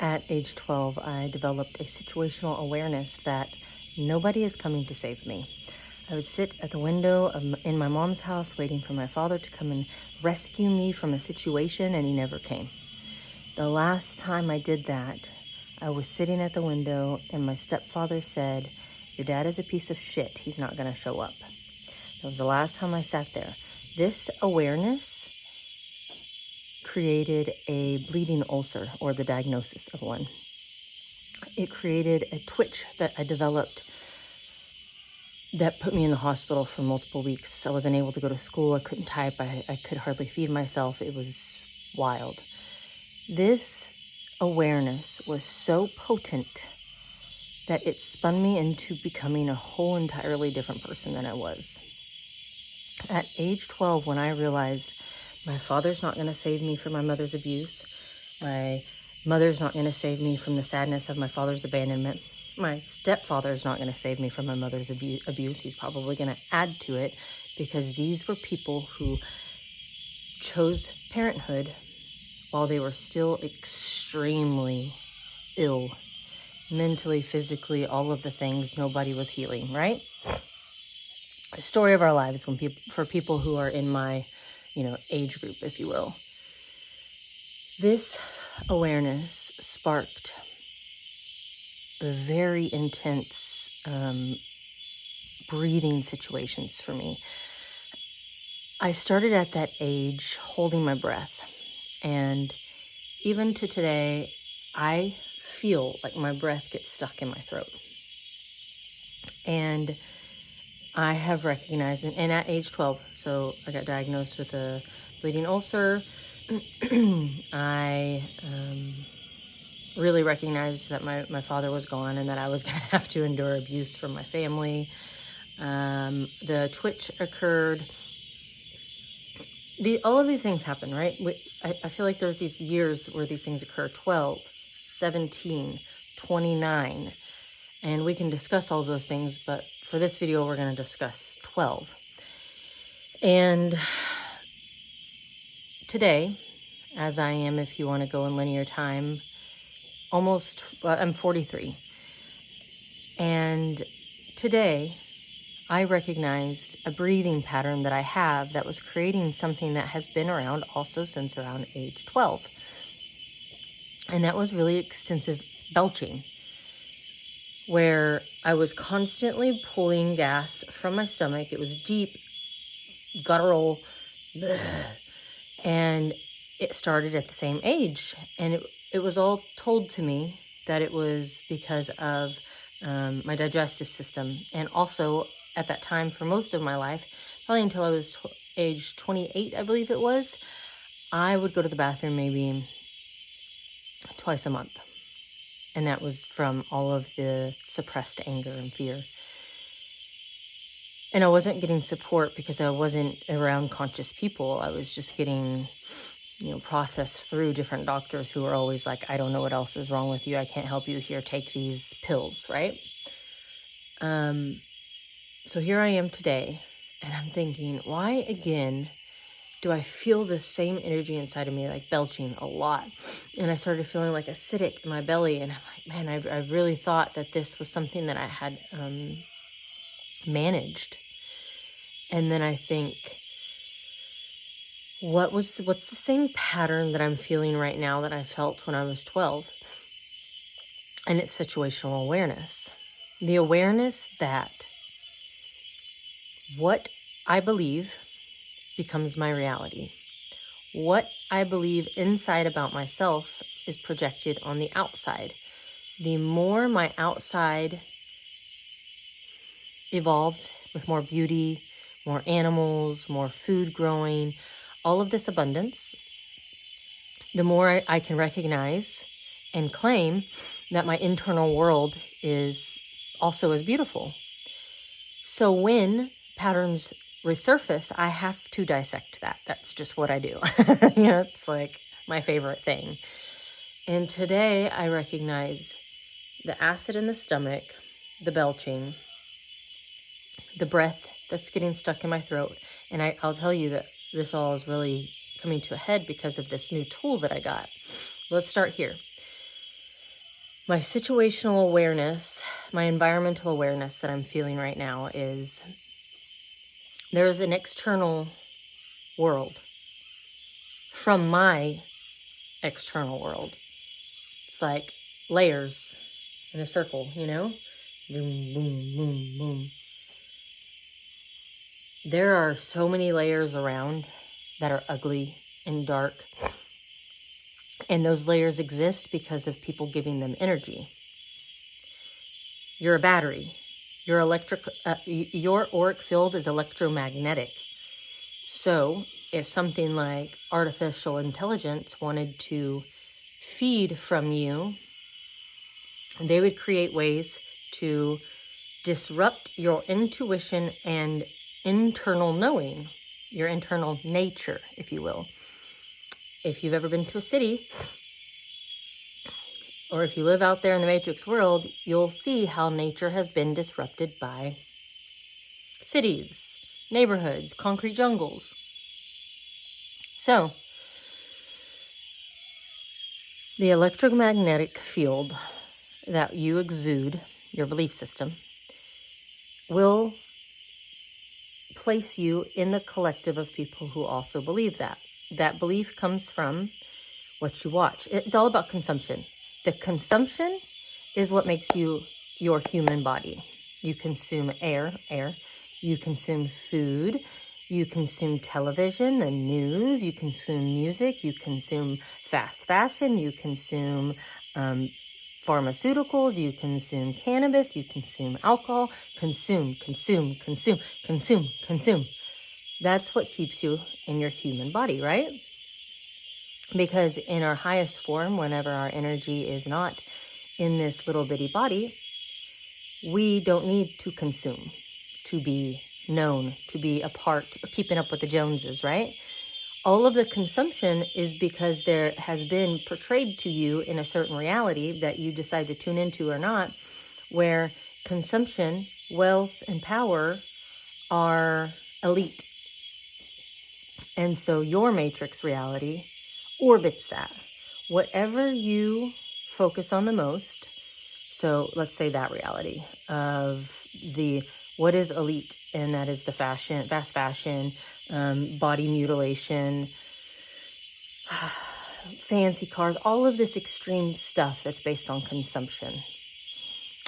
At age 12, I developed a situational awareness that nobody is coming to save me. I would sit at the window in my mom's house waiting for my father to come and rescue me from a situation, and he never came. The last time I did that, I was sitting at the window and my stepfather said, "Your dad is a piece of shit. He's not going to show up." That was the last time I sat there. This awareness created a bleeding ulcer, or the diagnosis of one. It created a twitch that I developed that put me in the hospital for multiple weeks. I wasn't able to go to school. I couldn't type. I could hardly feed myself. It was wild. This awareness was so potent that it spun me into becoming a whole entirely different person than I was. At age 12, when I realized my father's not going to save me from my mother's abuse, my mother's not going to save me from the sadness of my father's abandonment, my stepfather's not going to save me from my mother's abuse. He's probably going to add to it, because these were people who chose parenthood while they were still extremely ill, mentally, physically, all of the things. Nobody was healing, right? The story of our lives for people who are in my, age group, if you will. This awareness sparked very intense breathing situations for me. I started at that age holding my breath, and even to today, I feel like my breath gets stuck in my throat. And I have recognized, and at age 12, so I got diagnosed with a bleeding ulcer. I really recognized that my father was gone and that I was going to have to endure abuse from my family. The twitch occurred. All of these things happen, right? I feel like there's these years where these things occur: 12, 17, 29. And we can discuss all of those things, but for this video, we're going to discuss 12. And today, as I am, if you want to go in linear time, I'm 43. And today, I recognized a breathing pattern that I have that was creating something that has been around also since around age 12. And that was really extensive belching, where I was constantly pulling gas from my stomach. It was deep, guttural, bleh, and it started at the same age. And it was all told to me that it was because of my digestive system. And also at that time, for most of my life, probably until I was age 28, I believe it was, I would go to the bathroom maybe twice a month. And that was from all of the suppressed anger and fear. And I wasn't getting support because I wasn't around conscious people. I was just getting, processed through different doctors who were always like, "I don't know what else is wrong with you. I can't help you. Here, take these pills," right? So here I am today, and I'm thinking, why again do I feel the same energy inside of me, like belching a lot? And I started feeling like acidic in my belly. And I'm like, man, I really thought that this was something that I had managed. And then I think, what's the same pattern that I'm feeling right now that I felt when I was 12? And it's situational awareness. The awareness that what I believe becomes my reality. What I believe inside about myself is projected on the outside. The more my outside evolves with more beauty, more animals, more food growing, all of this abundance, the more I can recognize and claim that my internal world is also as beautiful. So when patterns resurface, I have to dissect that. That's just what I do. It's like my favorite thing. And today I recognize the acid in the stomach, the belching, the breath that's getting stuck in my throat. And I'll tell you that this all is really coming to a head because of this new tool that I got. Let's start here. My situational awareness, my environmental awareness that I'm feeling right now is there's an external world from my external world. It's like layers in a circle, you know? Boom, boom, boom, boom. There are so many layers around that are ugly and dark. And those layers exist because of people giving them energy. You're a battery. Your auric field is electromagnetic. So if something like artificial intelligence wanted to feed from you, they would create ways to disrupt your intuition and internal knowing, your internal nature, if you will. If you've ever been to a city, or if you live out there in the matrix world, you'll see how nature has been disrupted by cities, neighborhoods, concrete jungles. So, the electromagnetic field that you exude, your belief system, will place you in the collective of people who also believe that. That belief comes from what you watch. It's all about consumption. The consumption is what makes you your human body. You consume air. You consume food. You consume television, the news. You consume music. You consume fast fashion. You consume pharmaceuticals. You consume cannabis. You consume alcohol. Consume. That's what keeps you in your human body, right? Because in our highest form, whenever our energy is not in this little bitty body, we don't need to consume to be known, to be a part, keeping up with the Joneses, right? All of the consumption is because there has been portrayed to you in a certain reality that you decide to tune into or not, where consumption, wealth, and power are elite. And so your matrix reality orbits that. Whatever you focus on the most, so let's say that reality of what is elite, and that is the fashion, fast fashion, body mutilation, fancy cars, all of this extreme stuff that's based on consumption.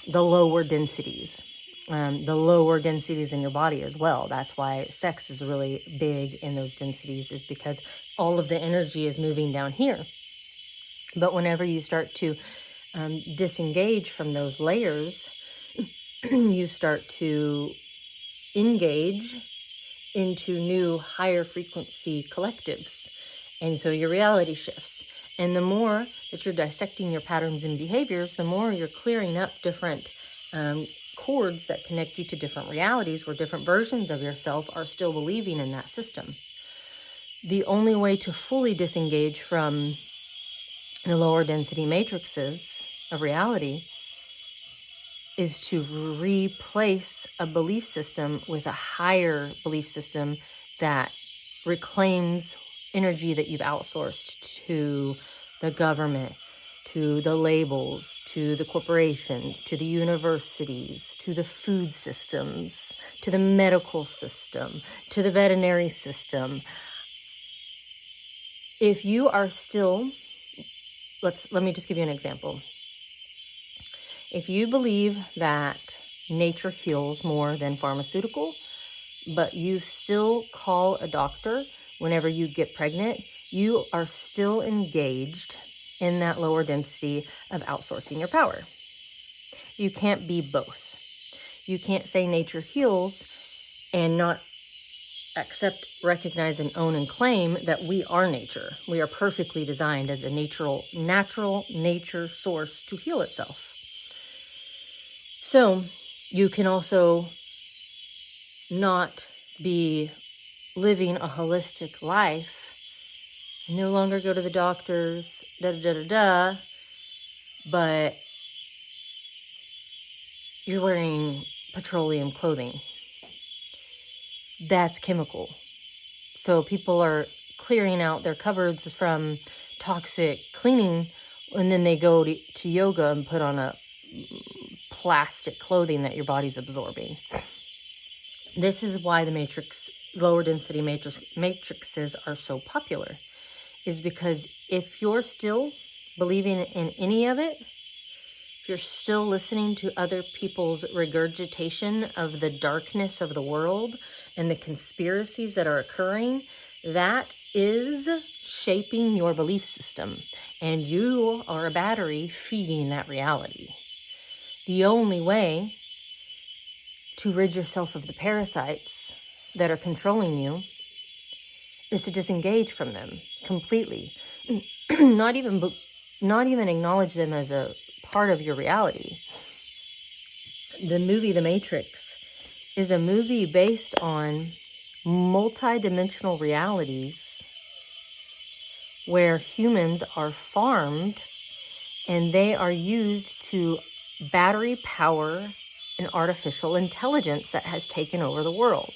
The lower densities in your body as well. That's why sex is really big in those densities, is because all of the energy is moving down here. But whenever you start to disengage from those layers, you start to engage into new higher frequency collectives. And so your reality shifts. And the more that you're dissecting your patterns and behaviors, the more you're clearing up different cords that connect you to different realities where different versions of yourself are still believing in that system. The only way to fully disengage from the lower density matrices of reality is to replace a belief system with a higher belief system that reclaims energy that you've outsourced to the government, to the labels, to the corporations, to the universities, to the food systems, to the medical system, to the veterinary system. If you are still, let me just give you an example. If you believe that nature heals more than pharmaceutical, but you still call a doctor whenever you get pregnant, you are still engaged in that lower density of outsourcing your power. You can't be both. You can't say nature heals and not accept, recognize, and own and claim that we are nature. We are perfectly designed as a natural nature source to heal itself. So you can also not be living a holistic life, no longer go to the doctors, but you're wearing petroleum clothing. That's chemical. So people are clearing out their cupboards from toxic cleaning And then they go to yoga and put on a plastic clothing that your body's absorbing. This is why the lower density matrices are so popular, is because if you're still believing in any of it, if you're still listening to other people's regurgitation of the darkness of the world and the conspiracies that are occurring, that is shaping your belief system. And you are a battery feeding that reality. The only way to rid yourself of the parasites that are controlling you is to disengage from them completely. Not even acknowledge them as a part of your reality. The movie The Matrix is a movie based on multidimensional realities where humans are farmed and they are used to battery power an artificial intelligence that has taken over the world.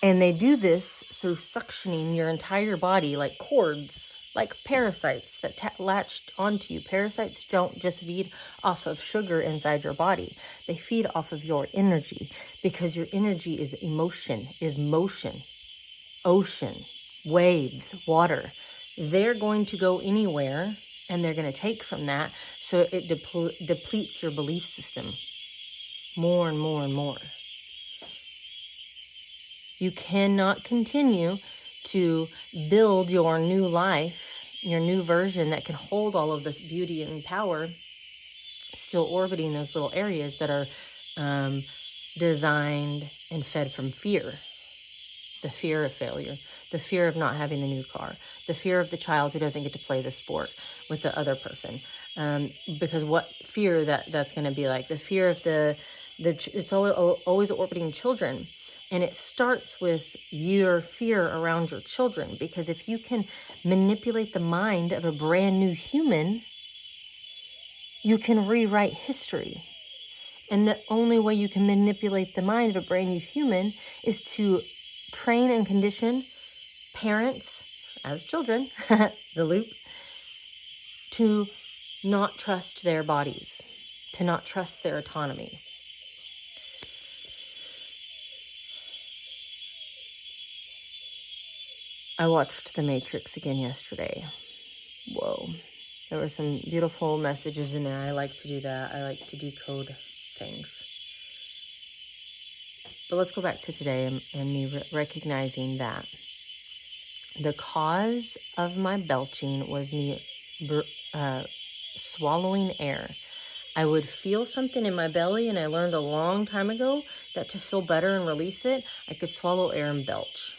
And they do this through suctioning your entire body like cords, like parasites that latched onto you. Parasites don't just feed off of sugar inside your body. They feed off of your energy, because your energy is emotion, is motion, ocean, waves, water. They're going to go anywhere and they're going to take from that. So it depletes your belief system more and more and more. You cannot continue to build your new life, your new version that can hold all of this beauty and power, still orbiting those little areas that are designed and fed from fear. The fear of failure, the fear of not having a new car, the fear of the child who doesn't get to play the sport with the other person. Because what fear that's going to be like, the fear of it's always orbiting children. And it starts with your fear around your children, because if you can manipulate the mind of a brand new human, you can rewrite history. And the only way you can manipulate the mind of a brand new human is to train and condition parents as children, the loop, to not trust their bodies, to not trust their autonomy. I watched The Matrix again yesterday. Whoa. There were some beautiful messages in there. I like to do that. I like to decode things. But let's go back to today and me recognizing that the cause of my belching was me swallowing air. I would feel something in my belly, and I learned a long time ago that to feel better and release it, I could swallow air and belch.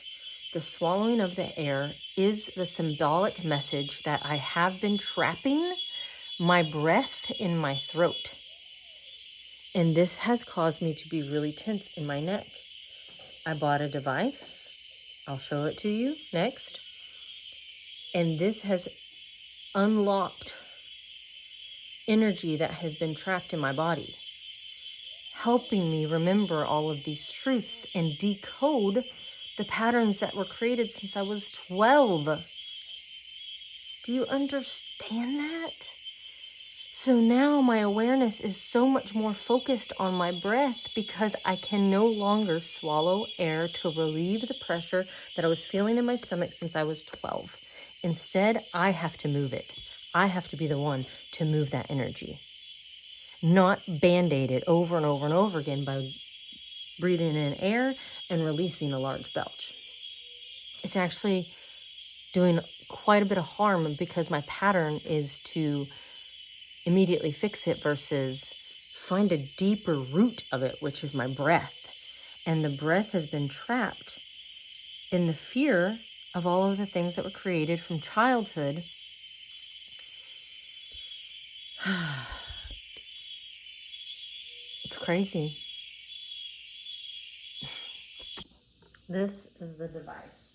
The swallowing of the air is the symbolic message that I have been trapping my breath in my throat. And this has caused me to be really tense in my neck. I bought a device. I'll show it to you next. And this has unlocked energy that has been trapped in my body, helping me remember all of these truths and decode the patterns that were created since I was 12. Do you understand that? So now my awareness is so much more focused on my breath, because I can no longer swallow air to relieve the pressure that I was feeling in my stomach since I was 12. Instead, I have to move it. I have to be the one to move that energy, not band-aid it over and over and over again by breathing in air and releasing a large belch. It's actually doing quite a bit of harm, because my pattern is to immediately fix it versus find a deeper root of it, which is my breath. And the breath has been trapped in the fear of all of the things that were created from childhood. It's crazy. This is the device.